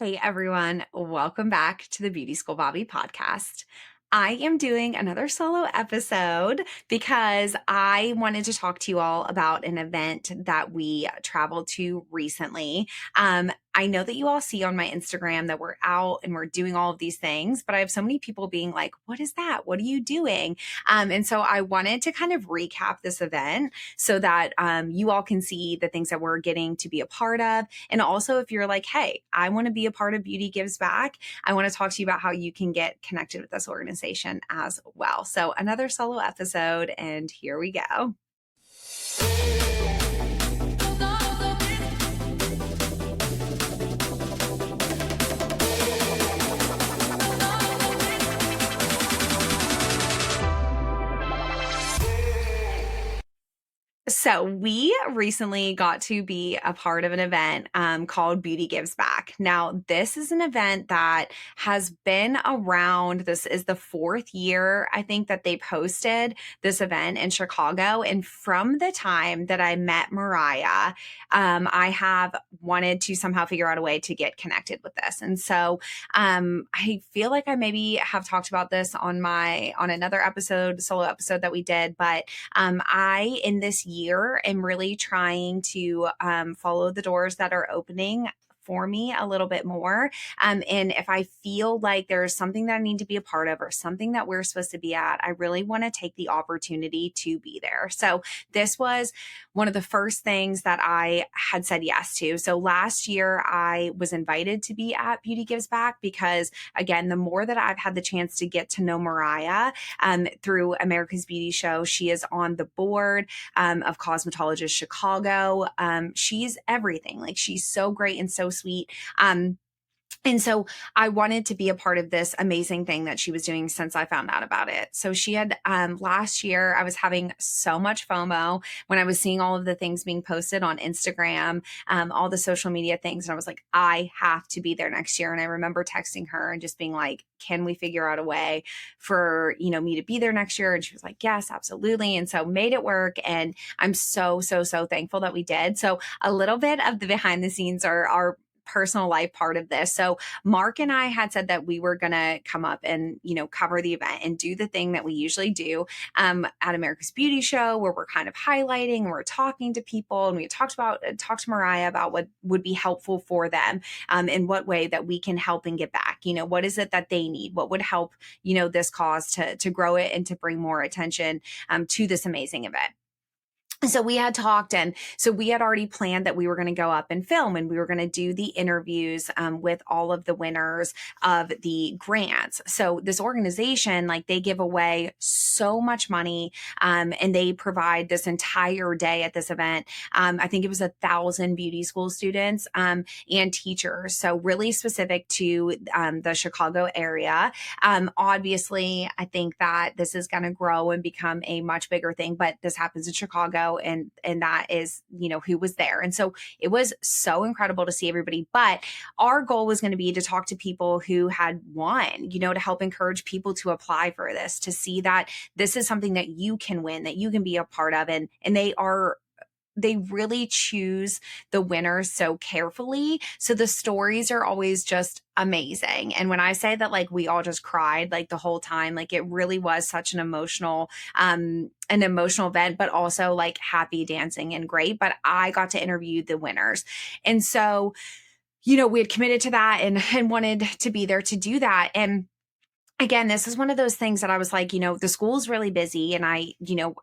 Hey everyone, welcome back to the Beauty School Bobby podcast. I am doing another solo episode because I wanted to talk to you all about an event that we traveled to recently. I know that you all see on my Instagram that we're out and we're doing all of these things, but I have so many people being like, what is that? What are you doing? And so I wanted to kind of recap this event so that you all can see the things that we're getting to be a part of. And also, if you're like, hey, I want to be a part of Beauty Gives Back, I want to talk to you about how you can get connected with this organization as well. So, another solo episode, and here we go. So we recently got to be a part of an event called Beauty Gives Back. Now, this is an event that has been around. This is the fourth year, I think, that they've hosted this event in Chicago. And from the time that I met Mariah, I have wanted to somehow figure out a way to get connected with this. And so I feel like I maybe have talked about this on another episode, solo episode that we did, but I, in this year, am really trying to follow the doors that are opening for me a little bit more. And if I feel like there's something that I need to be a part of or something that we're supposed to be at, I really want to take the opportunity to be there. So this was one of the first things that I had said yes to. So last year I was invited to be at Beauty Gives Back because, again, the more that I've had the chance to get to know Mariah through America's Beauty Show, she is on the board of Cosmetologist Chicago. She's everything. Like, she's so great and so sweet. And so I wanted to be a part of this amazing thing that she was doing since I found out about it. So she had, last year, I was having so much FOMO when I was seeing all of the things being posted on Instagram, all the social media things. And I was like, I have to be there next year. And I remember texting her and just being like, can we figure out a way for, me to be there next year? And she was like, yes, absolutely. And so made it work. And I'm so thankful that we did. So a little bit of the behind the scenes are personal life part of this. So Mark and I had said that we were going to come up and, cover the event and do the thing that we usually do at America's Beauty Show, where we're kind of highlighting and we're talking to people. And we talked to Mariah about what would be helpful for them, in what way that we can help and get back. What is it that they need? What would help, this cause to grow it and to bring more attention to this amazing event. So we had talked, and so we had already planned that we were going to go up and film, and we were going to do the interviews with all of the winners of the grants. So this organization, like, they give away so much money, and they provide this entire day at this event. I think it was 1,000 beauty school students and teachers. So really specific to the Chicago area. Obviously, I think that this is going to grow and become a much bigger thing, but this happens in Chicago. And that is, who was there. And so it was so incredible to see everybody. But our goal was going to be to talk to people who had won, to help encourage people to apply for this, to see that this is something that you can win, that you can be a part of. And they really choose the winners so carefully. So the stories are always just amazing. And when I say that, like, we all just cried, like, the whole time, like, it really was such an emotional event, but also, like, happy dancing and great. But I got to interview the winners. And so, we had committed to that and wanted to be there to do that. And again, this is one of those things that I was like, the school's really busy and I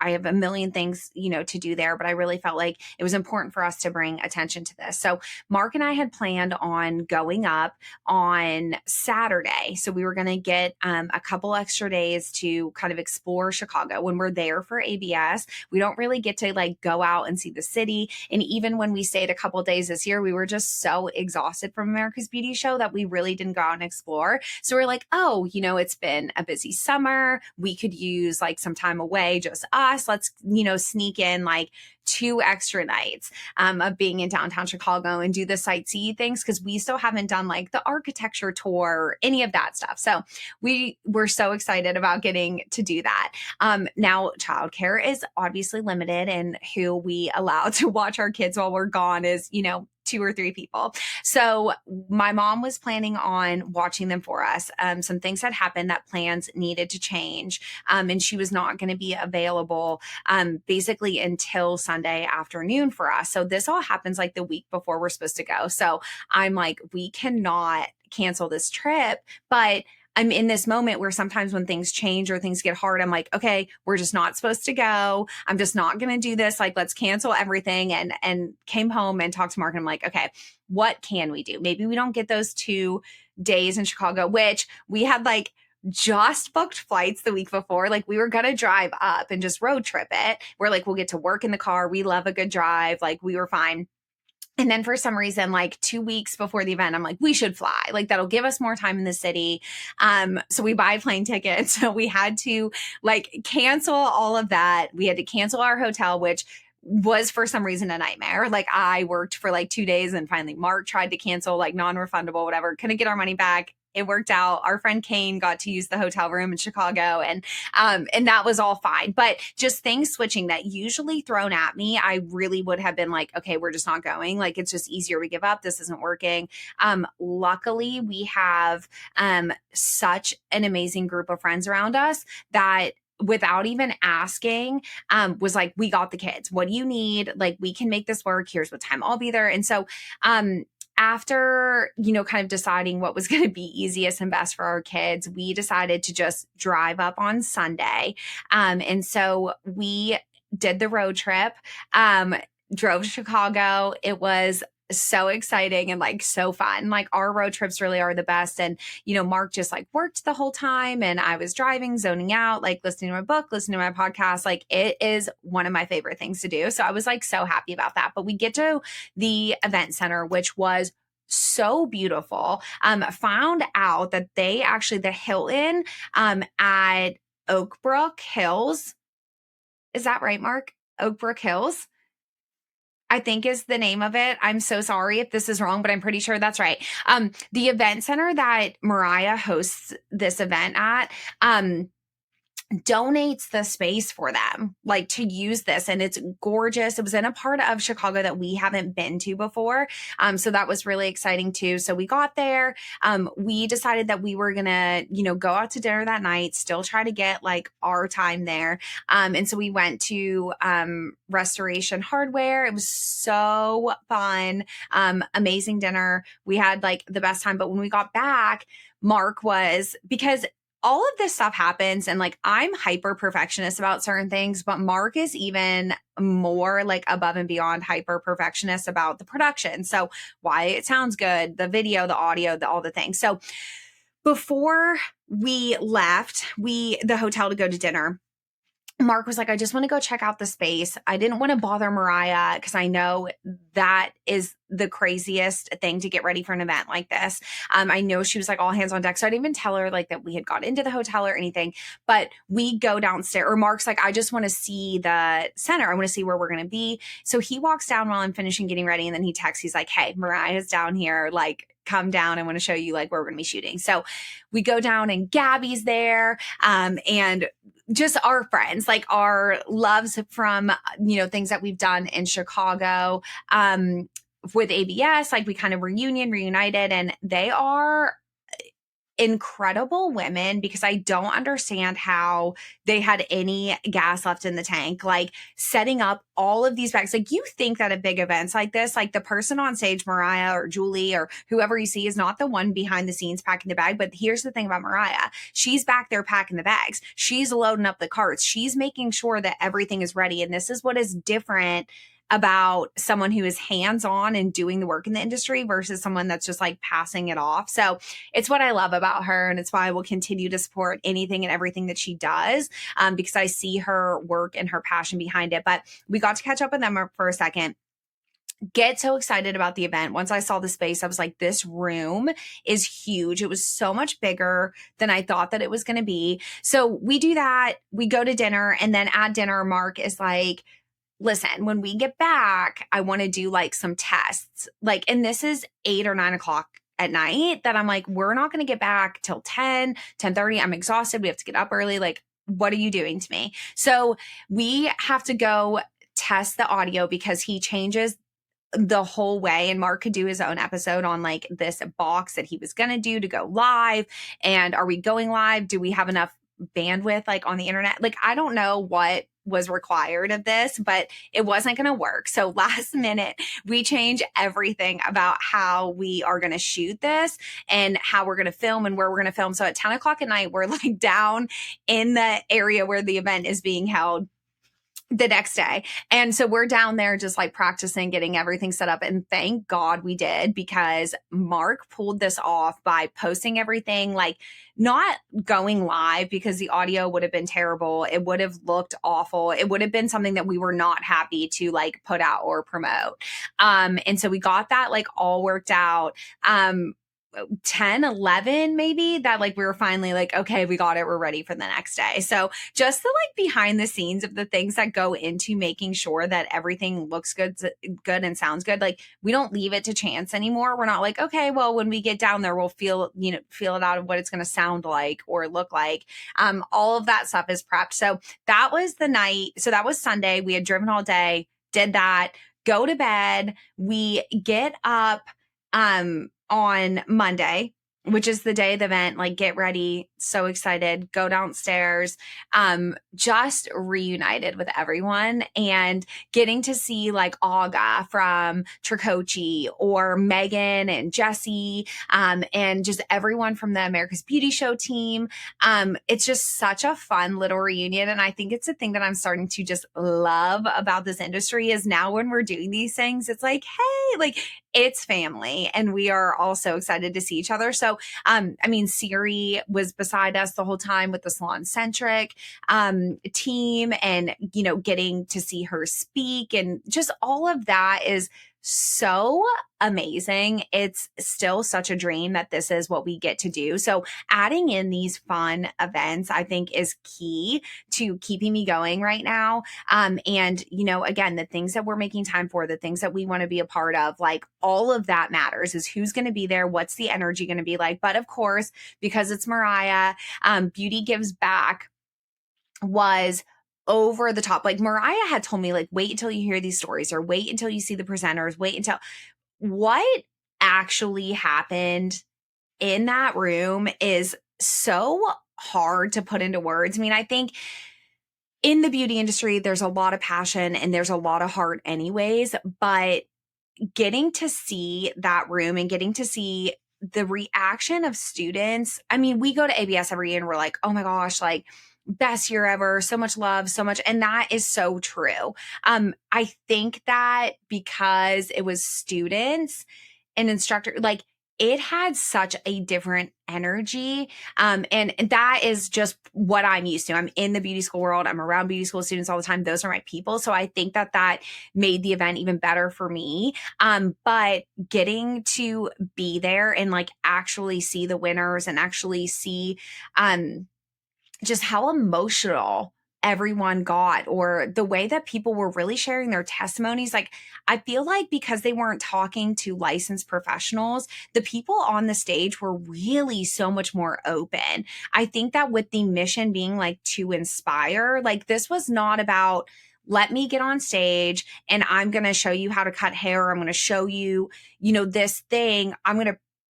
have a million things, to do there, but I really felt like it was important for us to bring attention to this. So Mark and I had planned on going up on Saturday. So we were going to get a couple extra days to kind of explore Chicago. When we're there for ABS, we don't really get to, like, go out and see the city. And even when we stayed a couple days this year, we were just so exhausted from America's Beauty Show that we really didn't go out and explore. So we're like, oh, it's been a busy summer. We could use, like, some time away, just us. Let's, sneak in, like, 2 extra nights of being in downtown Chicago and do the sightsee things, because we still haven't done, like, the architecture tour, any of that stuff. So we were so excited about getting to do that. Now, childcare is obviously limited, and who we allow to watch our kids while we're gone is, 2 or 3 people. So my mom was planning on watching them for us. Some things had happened that plans needed to change. And she was not going to be available basically until Sunday afternoon for us. So this all happens like the week before we're supposed to go. So I'm like, we cannot cancel this trip, but I'm in this moment where sometimes when things change or things get hard, I'm like, okay, we're just not supposed to go. I'm just not going to do this. Like, let's cancel everything. And came home and talked to Mark. And I'm like, okay, what can we do? Maybe we don't get those 2 days in Chicago, which we had like just booked flights the week before. Like we were going to drive up and just road trip it. We're like, we'll get to work in the car. We love a good drive. Like we were fine. And then for some reason, like 2 weeks before the event, I'm like, we should fly. Like that'll give us more time in the city. So we buy plane tickets. So we had to like cancel all of that. We had to cancel our hotel, which was for some reason a nightmare. Like I worked for like 2 days and finally Mark tried to cancel like non-refundable, whatever, couldn't get our money back. It worked out. Our friend Kane got to use the hotel room in Chicago and that was all fine. But just things switching that usually thrown at me, I really would have been like, okay, we're just not going. Like, it's just easier. We give up. This isn't working. Luckily we have such an amazing group of friends around us that without even asking, was like, we got the kids. What do you need? Like, we can make this work. Here's what time I'll be there. And so, after, kind of deciding what was going to be easiest and best for our kids, we decided to just drive up on Sunday. And so we did the road trip, drove to Chicago. It was so exciting and like so fun. Like our road trips really are the best. And, Mark just like worked the whole time and I was driving, zoning out, like listening to my book, listening to my podcast. Like it is one of my favorite things to do. So I was like so happy about that. But we get to the event center, which was so beautiful. Found out that they actually, the Hilton at Oakbrook Hills, is that right, Mark? Oakbrook Hills, I think is the name of it. I'm so sorry if this is wrong, but I'm pretty sure that's right. The event center that Mariah hosts this event at, donates the space for them, like to use this. And it's gorgeous. It was in a part of Chicago that we haven't been to before. So that was really exciting too. So we got there. We decided that we were gonna, go out to dinner that night, still try to get like our time there. And so we went to Restoration Hardware. It was so fun. Amazing dinner. We had like the best time. But when we got back, Mark was, because all of this stuff happens and like I'm hyper perfectionist about certain things, but Mark is even more like above and beyond hyper perfectionist about the production. So why it sounds good, the video, the audio, all the things. So before we left the hotel to go to dinner, Mark was like, I just want to go check out the space. I didn't want to bother Mariah because I know that is the craziest thing to get ready for an event like this. I know she was like all hands on deck. So I didn't even tell her like that we had got into the hotel or anything, but we go downstairs, or Mark's like, I just want to see the center. I want to see where we're going to be. So he walks down while I'm finishing getting ready. And then he texts, he's like, hey, Mariah's down here. Like, come down. I want to show you like where we're going to be shooting. So we go down and Gabby's there. And just our friends, like our loves from, things that we've done in Chicago, with ABS, like we kind of reunited, and they are incredible women because I don't understand how they had any gas left in the tank, like setting up all of these bags. Like you think that at big events like this, like the person on stage, Mariah or Julie or whoever you see is not the one behind the scenes packing the bag. But here's the thing about Mariah. She's back there packing the bags. She's loading up the carts. She's making sure that everything is ready. And this is what is different about someone who is hands-on and doing the work in the industry versus someone that's just like passing it off. So it's what I love about her. And it's why I will continue to support anything and everything that she does, because I see her work and her passion behind it. But we got to catch up with them for a second. Get so excited about the event. Once I saw the space, I was like, this room is huge. It was so much bigger than I thought that it was going to be. So we do that. We go to dinner. And then at dinner, Mark is like, listen, when we get back, I want to do like some tests. Like, and this is 8 or 9 o'clock at night that I'm like, we're not going to get back till 10:30. I'm exhausted. We have to get up early. Like, what are you doing to me? So we have to go test the audio because he changes the whole way. And Mark could do his own episode on like this box that he was going to do to go live. And are we going live? Do we have enough bandwidth like on the internet? Like, I don't know what was required of this, but it wasn't going to work. So last minute, we change everything about how we are going to shoot this and how we're going to film and where we're going to film. So at 10 o'clock at night, we're like down in the area where the event is being held the next day. And so we're down there just like practicing, getting everything set up. And thank God we did, because Mark pulled this off by posting everything, like not going live because the audio would have been terrible. It would have looked awful. It would have been something that we were not happy to like put out or promote. And so we got that like all worked out. 10, 11, maybe, that like we were finally like, okay, we got it. We're ready for the next day. So just the like behind the scenes of the things that go into making sure that everything looks good and sounds good. Like we don't leave it to chance anymore. We're not like, okay, well, when we get down there, we'll feel it out of what it's going to sound like or look like. All of that stuff is prepped. So that was the night. So that was Sunday. We had driven all day, did that, go to bed. We get up, on Monday, which is the day of the event, like get ready, so excited, go downstairs, just reunited with everyone and getting to see like Aga from Tricoci or Megan and Jesse, and just everyone from the America's Beauty Show team. It's just such a fun little reunion. And I think it's a thing that I'm starting to just love about this industry is now when we're doing these things, it's like, hey, like it's family and we are all so excited to see each other. So, Siri was beside us the whole time with the Salon Centric team and, getting to see her speak and just all of that is so amazing. It's still such a dream that this is what we get to do. So adding in these fun events, I think is key to keeping me going right now. And, again, the things that we're making time for, the things that we want to be a part of, like all of that matters is who's going to be there. What's the energy going to be like? But of course, because it's Mariah, Beauty Gives Back was over the top. Like Mariah had told me, like, wait until you hear these stories or wait until you see the presenters, wait until what actually happened in that room is so hard to put into words. I mean, I think in the beauty industry, there's a lot of passion and there's a lot of heart anyways, but getting to see that room and getting to see the reaction of students. I mean, we go to ABS every year and we're like, oh my gosh, like best year ever, so much love, so much. And that is so true. I think that because it was students and instructor, like it had such a different energy. And that is just what I'm used to. I'm in the beauty school world. I'm around beauty school students all the time. Those are my people. So I think that that made the event even better for me. But getting to be there and like actually see the winners and actually see, just how emotional everyone got or the way that people were really sharing their testimonies. Like, I feel like because they weren't talking to licensed professionals, the people on the stage were really so much more open. I think that with the mission being like to inspire, like this was not about, let me get on stage and I'm going to show you how to cut hair. I'm going to show you, this thing.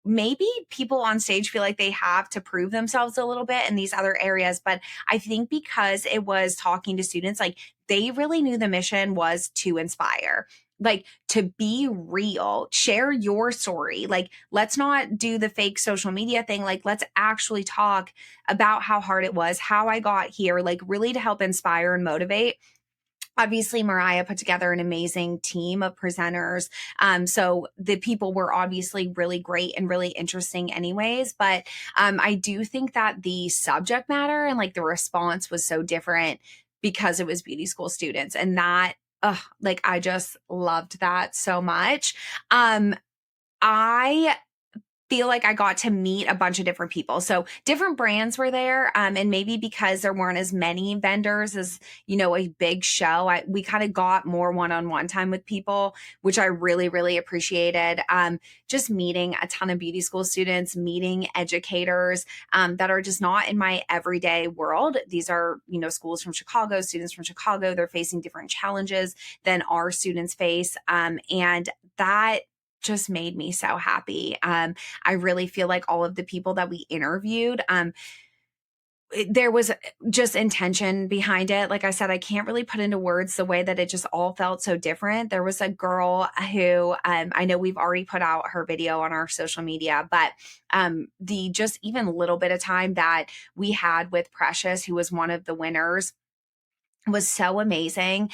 Maybe people on stage feel like they have to prove themselves a little bit in these other areas. But I think because it was talking to students, like they really knew the mission was to inspire, like to be real, share your story. Like, let's not do the fake social media thing. Like, let's actually talk about how hard it was, how I got here, like really to help inspire and motivate. Obviously, Mariah put together an amazing team of presenters. So the people were obviously really great and really interesting anyways. But I do think that the subject matter and like the response was so different because it was beauty school students. And that, I just loved that so much. I feel like I got to meet a bunch of different people. So different brands were there. And maybe because there weren't as many vendors as, a big show, we kind of got more one-on-one time with people, which I really, really appreciated. Just meeting a ton of beauty school students, meeting educators that are just not in my everyday world. These are, schools from Chicago, students from Chicago. They're facing different challenges than our students face. And that just made me so happy. I really feel like all of the people that we interviewed, there was just intention behind it. Like I said, I can't really put into words the way that it just all felt so different. There was a girl who I know we've already put out her video on our social media, but the just even little bit of time that we had with Precious, who was one of the winners, was so amazing.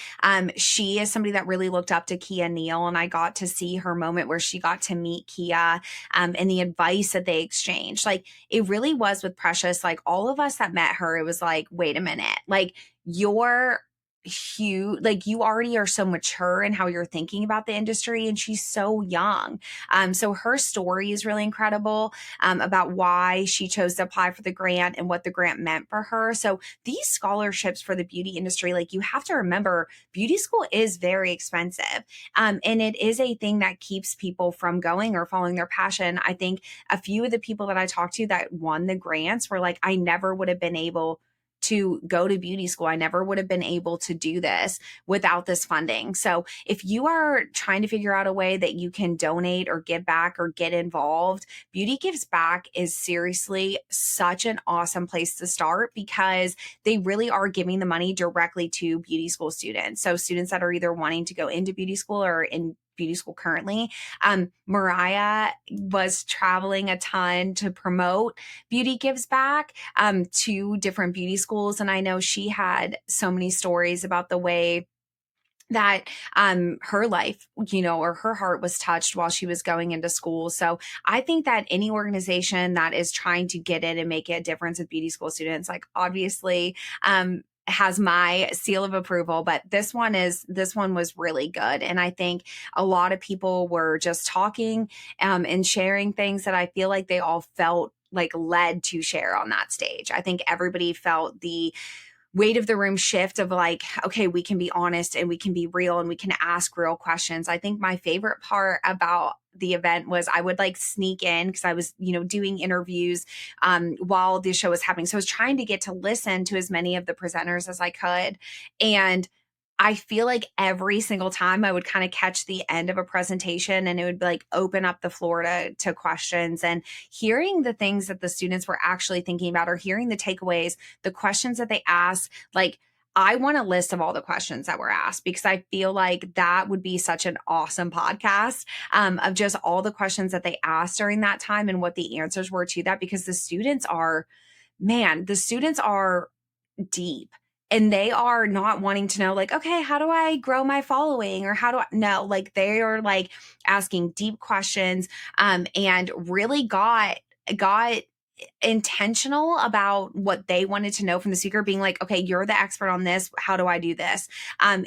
She is somebody that really looked up to Kia Neal, and I got to see her moment where she got to meet Kia, and the advice that they exchanged. Like, it really was with Precious, like all of us that met her, it was like, wait a minute, like you're huge, like you already are so mature in how you're thinking about the industry, and she's so young. So her story is really incredible, about why she chose to apply for the grant and what the grant meant for her. So these scholarships for the beauty industry, like, you have to remember, beauty school is very expensive. And it is a thing that keeps people from going or following their passion. I think a few of the people that I talked to that won the grants were like, I never would have been able to go to beauty school. I never would have been able to do this without this funding. So if you are trying to figure out a way that you can donate or give back or get involved, Beauty Gives Back is seriously such an awesome place to start, because they really are giving the money directly to beauty school students. So students that are either wanting to go into beauty school or in beauty school currently. Mariah was traveling a ton to promote Beauty Gives Back to different beauty schools. And I know she had so many stories about the way that her life, or her heart was touched while she was going into school. So I think that any organization that is trying to get in and make a difference with beauty school students, like, obviously has my seal of approval, but this one was really good. And I think a lot of people were just talking and sharing things that I feel like they all felt like led to share on that stage. I think everybody felt the weight of the room shift of like, okay, we can be honest and we can be real and we can ask real questions. I think my favorite part about the event was I would like sneak in, because I was, doing interviews while the show was happening. So I was trying to get to listen to as many of the presenters as I could. And I feel like every single time I would kind of catch the end of a presentation and it would like open up the floor to questions, and hearing the things that the students were actually thinking about, or hearing the takeaways, the questions that they asked. Like, I want a list of all the questions that were asked, because I feel like that would be such an awesome podcast of just all the questions that they asked during that time and what the answers were to that, because the students are deep, and they are not wanting to know, like, okay, how do I grow my following, or how do I no, like, they are like asking deep questions, and really got intentional about what they wanted to know from the speaker, being like, okay, you're the expert on this, how do I do this?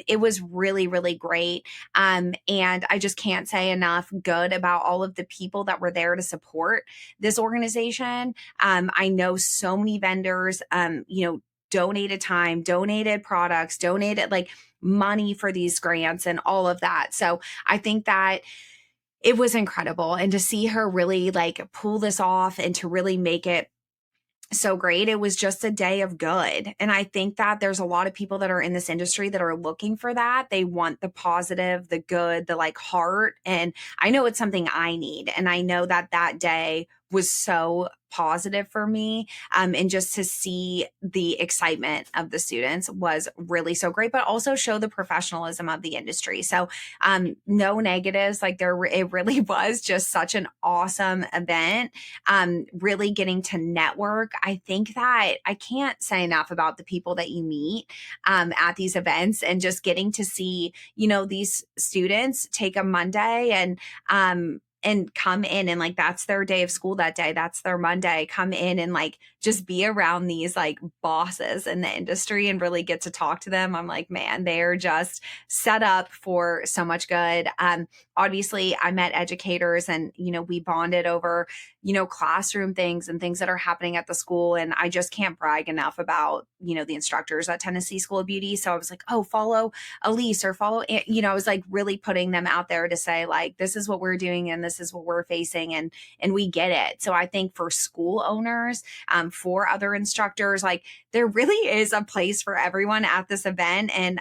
It was really, really great. And I just can't say enough good about all of the people that were there to support this organization. I know so many vendors, donated time, donated products, donated like money for these grants and all of that. So I think that it was incredible. And to see her really like pull this off and to really make it so great. It was just a day of good. And I think that there's a lot of people that are in this industry that are looking for that. They want the positive, the good, the like heart. And I know it's something I need. And I know that that day was so positive for me. And just to see the excitement of the students was really so great, but also show the professionalism of the industry. So no negatives, like it really was just such an awesome event. Really getting to network. I think that I can't say enough about the people that you meet at these events, and just getting to see, these students take a Monday and come in, and like that's their day of school that day, that's their Monday, come in and like just be around these like bosses in the industry and really get to talk to them. I'm like, man, they're just set up for so much good. obviously I met educators and, we bonded over, classroom things and things that are happening at the school. And I just can't brag enough about, the instructors at Tennessee School of Beauty. So I was like, oh, follow Elise or follow, I was like really putting them out there to say like, this is what we're doing and this is what we're facing. And we get it. So I think for school owners, for other instructors, like there really is a place for everyone at this event. And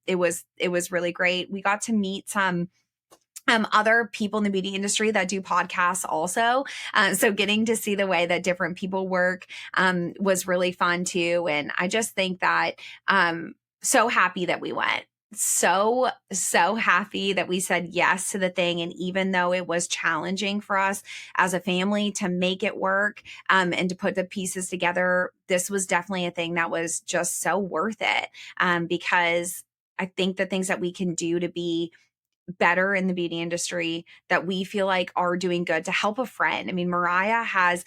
it was really great. We got to meet some other people in the beauty industry that do podcasts also. So getting to see the way that different people work was really fun too. And I just think that so happy that we went. So happy that we said yes to the thing. And even though it was challenging for us as a family to make it work and to put the pieces together, this was definitely a thing that was just so worth it because I think the things that we can do to be better in the beauty industry that we feel like are doing good to help a friend. I mean, Mariah has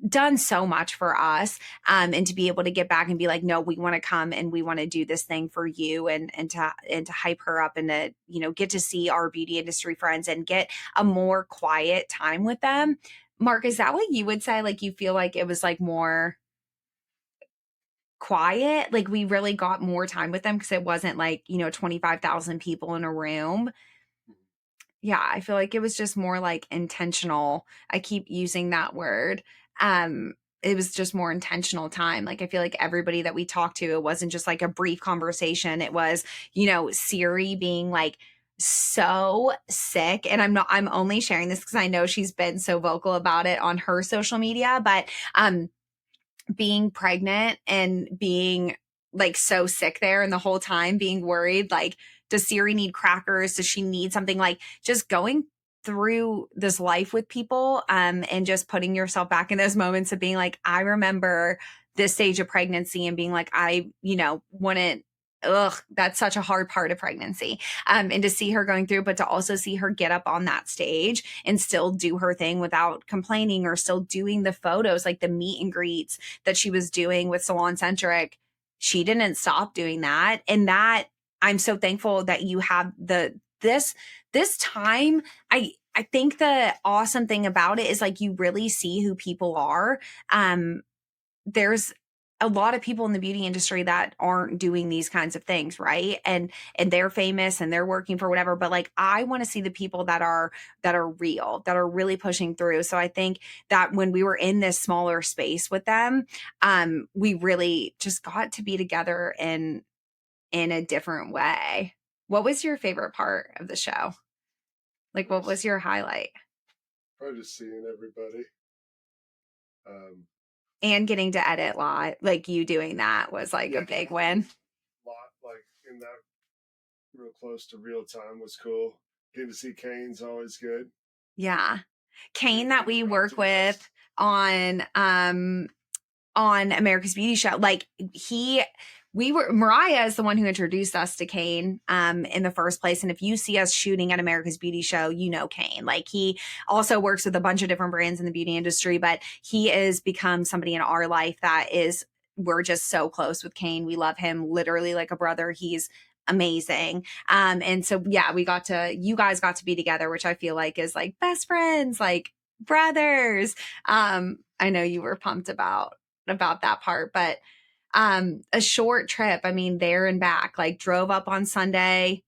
done so much for us and to be able to get back and be like, no, we want to come and we want to do this thing for you and to hype her up and to, get to see our beauty industry friends and get a more quiet time with them. Mark, is that what you would say? Like, you feel like it was like more quiet, like we really got more time with them because it wasn't like 25,000 people in a room. Yeah, I feel like it was just more like intentional. I keep using that word. It was just more intentional time. Like I feel like everybody that we talked to, it wasn't just like a brief conversation. It was, Siri being like so sick. And I'm only sharing this because I know she's been so vocal about it on her social media, but being pregnant and being like so sick there and the whole time being worried, like, does Siri need crackers? Does she need something? Like just going through this life with people and just putting yourself back in those moments of being like, I remember this stage of pregnancy and being like, I, wouldn't, that's such a hard part of pregnancy. And to see her going through, but to also see her get up on that stage and still do her thing without complaining or still doing the photos, like the meet and greets that she was doing with Salon Centric. She didn't stop doing that. And that I'm so thankful that you have this time. I think the awesome thing about it is like you really see who people are. There's a lot of people in the beauty industry that aren't doing these kinds of things, right? And they're famous and they're working for whatever, but like I want to see the people that are real, that are really pushing through. So I think that when we were in this smaller space with them, we really just got to be together in a different way. What was your favorite part of the show? Like what was your highlight? Probably just seeing everybody. And getting to edit live, like you doing that was like a big win. Like in that real close to real time was cool. Getting to see Kane's always good. Yeah. Kane that we work with on America's Beauty Show, like Mariah is the one who introduced us to Kane in the first place. And if you see us shooting at America's Beauty Show, you know Kane. Like he also works with a bunch of different brands in the beauty industry, but he has become somebody in our life that is, we're just so close with Kane. We love him literally like a brother. He's amazing. And so yeah, you guys got to be together, which I feel like is like best friends, like brothers. I know you were pumped about that part, but a short trip, I mean, there and back, like drove up on Sunday,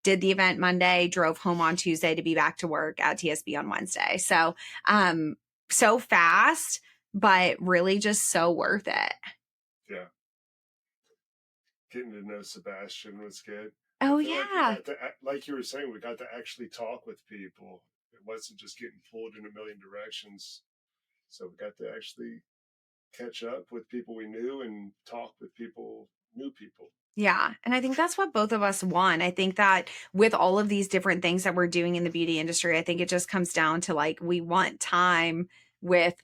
did the event Monday, drove home on Tuesday to be back to work at TSB on Wednesday. So so fast, but really just so worth it. Yeah, getting to know Sebastian was good. Oh yeah, like you were saying, we got to actually talk with people. It wasn't just getting pulled in a million directions. So we got to actually catch up with people we knew and talk with new people. yeah. And I think that's what both of us want. I think that with all of these different things that we're doing in the beauty industry, I think it just comes down to like, we want time with,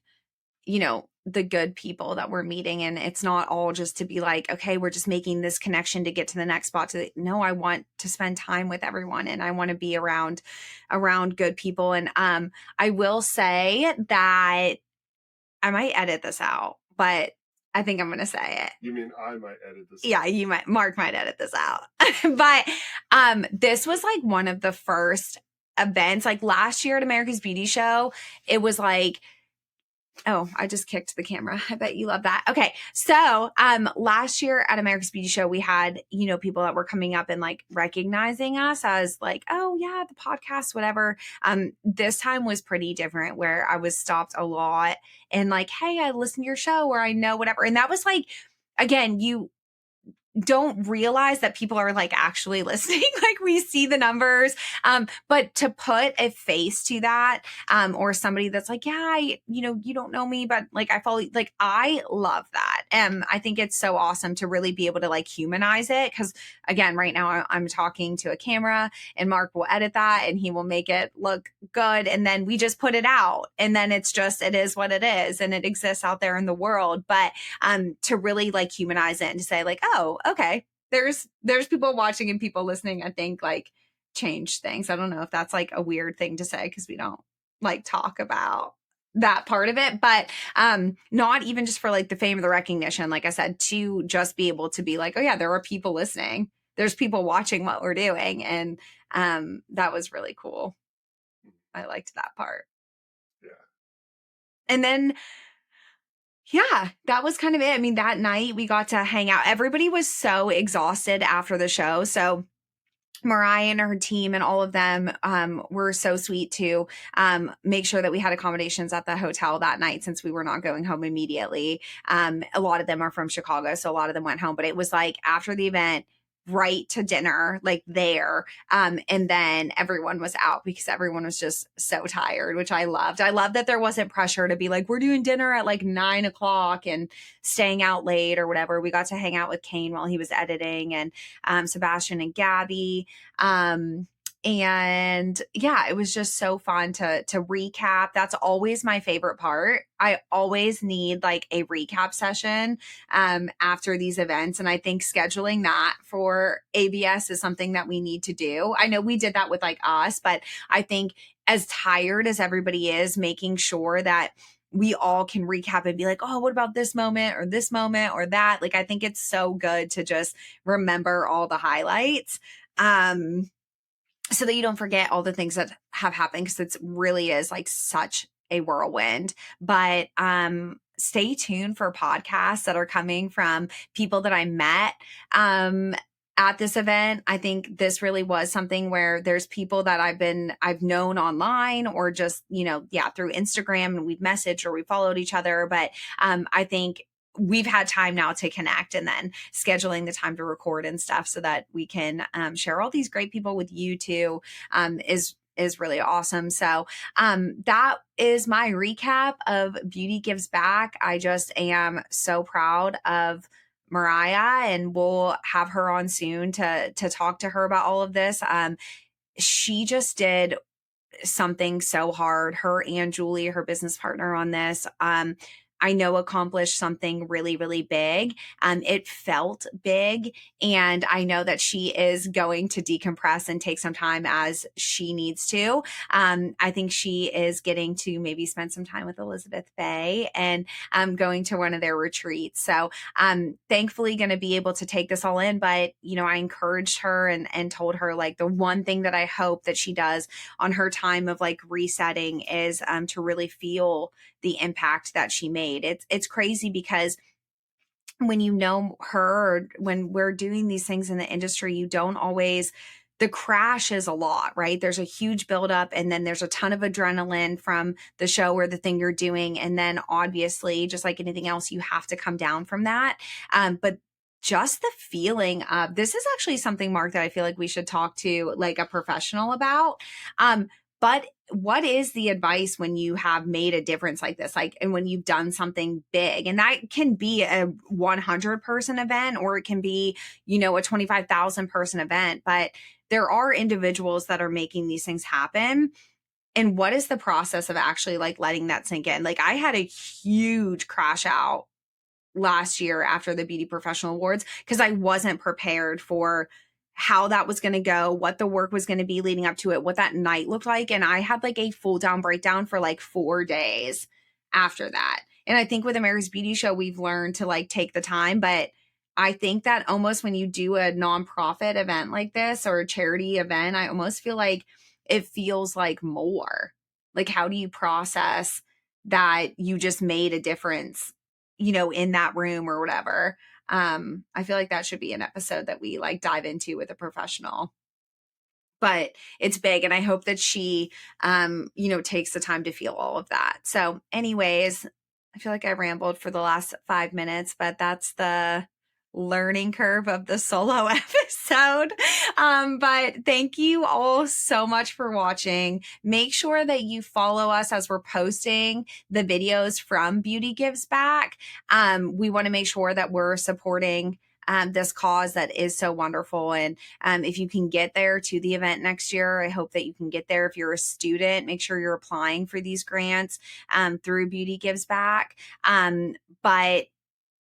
the good people that we're meeting. And it's not all just to be like, okay, we're just making this connection to get to the next spot. No, I want to spend time with everyone and I want to be around good people. And I will say that I might edit this out, but I think I'm going to say it. You mean I might edit this out? Yeah, Mark might edit this out. But this was like one of the first events. Like last year at America's Beauty Show, it was like, oh, I just kicked the camera. I bet you love that. Okay. So, last year at America's Beauty Show, we had, people that were coming up and like recognizing us as like, oh yeah, the podcast, whatever. This time was pretty different where I was stopped a lot and like, hey, I listened to your show or I know whatever. And that was like, again, you don't realize that people are like actually listening. Like we see the numbers. But to put a face to that, or somebody that's like, yeah, you don't know me, but like I follow, like I love that. I think it's so awesome to really be able to like humanize it. Cause again, right now I'm talking to a camera and Mark will edit that and he will make it look good. And then we just put it out and then it is what it is. And it exists out there in the world. But to really like humanize it and to say like, oh, okay, there's people watching and people listening, I think like change things. I don't know if that's like a weird thing to say because we don't like talk about that part of it, but not even just for like the fame or the recognition, like I said, to just be able to be like, oh yeah, there are people listening, there's people watching what we're doing. And that was really cool. I liked that part. Yeah. And then yeah, that was kind of it. I mean, that night we got to hang out. Everybody was so exhausted after the show. So Mariah and her team and all of them were so sweet to make sure that we had accommodations at the hotel that night since we were not going home immediately. A lot of them are from Chicago, so a lot of them went home. But it was like after the event, right to dinner, like there. And then everyone was out because everyone was just so tired, which I loved. I love that there wasn't pressure to be like, we're doing dinner at like 9 o'clock and staying out late or whatever. We got to hang out with Kane while he was editing and Sebastian and Gabby. And yeah, it was just so fun to recap. That's always my favorite part. I always need like a recap session after these events. And I think scheduling that for ABS is something that we need to do. I know we did that with like us, but I think as tired as everybody is, making sure that we all can recap and be like, oh, what about this moment or that? Like, I think it's so good to just remember all the highlights. So that you don't forget all the things that have happened because it really is like such a whirlwind. But stay tuned for podcasts that are coming from people that I met at this event. I think this really was something where there's people that I've known online or just, through Instagram and we've messaged or we followed each other. But I think we've had time now to connect and then scheduling the time to record and stuff so that we can share all these great people with you too is really awesome. So that is my recap of Beauty Gives Back. I just am so proud of Mariah and we'll have her on soon to talk to her about all of this. She just did something so hard. Her and Julie, her business partner on this, I know accomplished something really, really big. It felt big. And I know that she is going to decompress and take some time as she needs to. I think she is getting to maybe spend some time with Elizabeth Bay and going to one of their retreats. So I'm thankfully going to be able to take this all in. But, I encouraged her and told her like the one thing that I hope that she does on her time of like resetting is to really feel the impact that she made. It's crazy because when you know her, when we're doing these things in the industry, you don't always, the crash is a lot, right? There's a huge buildup and then there's a ton of adrenaline from the show or the thing you're doing. And then obviously, just like anything else, you have to come down from that. But just the feeling of this is actually something, Mark, that I feel like we should talk to like a professional about. But what is the advice when you have made a difference like this? Like, and when you've done something big, and that can be a 100 person event, or it can be, a 25,000 person event, but there are individuals that are making these things happen. And what is the process of actually like letting that sink in? Like I had a huge crash out last year after the Beauty Professional Awards because I wasn't prepared for how that was going to go, what the work was going to be leading up to it, what that night looked like. And I had like a full down breakdown for like 4 days after that. And I think with America's Beauty Show, we've learned to like take the time. But I think that almost when you do a nonprofit event like this or a charity event, I almost feel like it feels like more. Like, how do you process that you just made a difference, in that room or whatever? I feel like that should be an episode that we like dive into with a professional, but it's big, and I hope that she takes the time to feel all of that. So anyways, I feel like I rambled for the last 5 minutes, but that's the learning curve of the solo episode. But thank you all so much for watching. Make sure that you follow us as we're posting the videos from Beauty Gives Back. We want to make sure that we're supporting this cause that is so wonderful. And if you can get there to the event next year, I hope that you can get there. If you're a student, make sure you're applying for these grants through Beauty Gives Back. But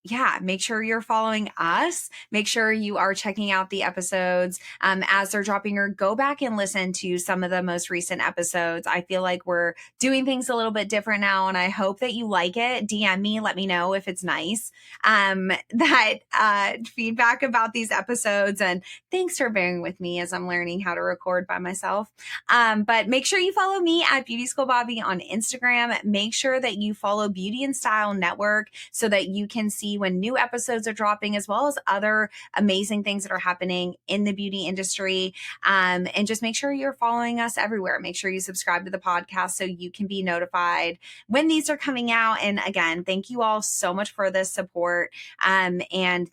yeah, make sure you're following us. Make sure you are checking out the episodes as they're dropping, or go back and listen to some of the most recent episodes. I feel like we're doing things a little bit different now, and I hope that you like it. DM me, let me know if it's nice. That feedback about these episodes, and thanks for bearing with me as I'm learning how to record by myself. But make sure you follow me at Beauty School Bobbi on Instagram. Make sure that you follow Beauty and Style Network so that you can see when new episodes are dropping, as well as other amazing things that are happening in the beauty industry. And just make sure you're following us everywhere. Make sure you subscribe to the podcast so you can be notified when these are coming out. And again, thank you all so much for this support. And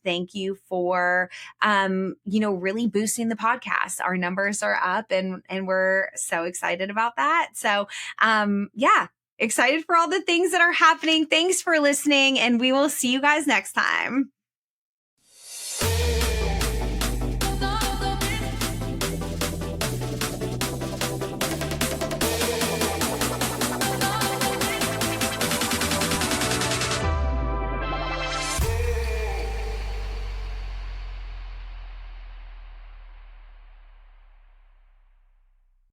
thank you for, really boosting the podcast. Our numbers are up, and we're so excited about that. So, yeah. Excited for all the things that are happening. Thanks for listening, and we will see you guys next time.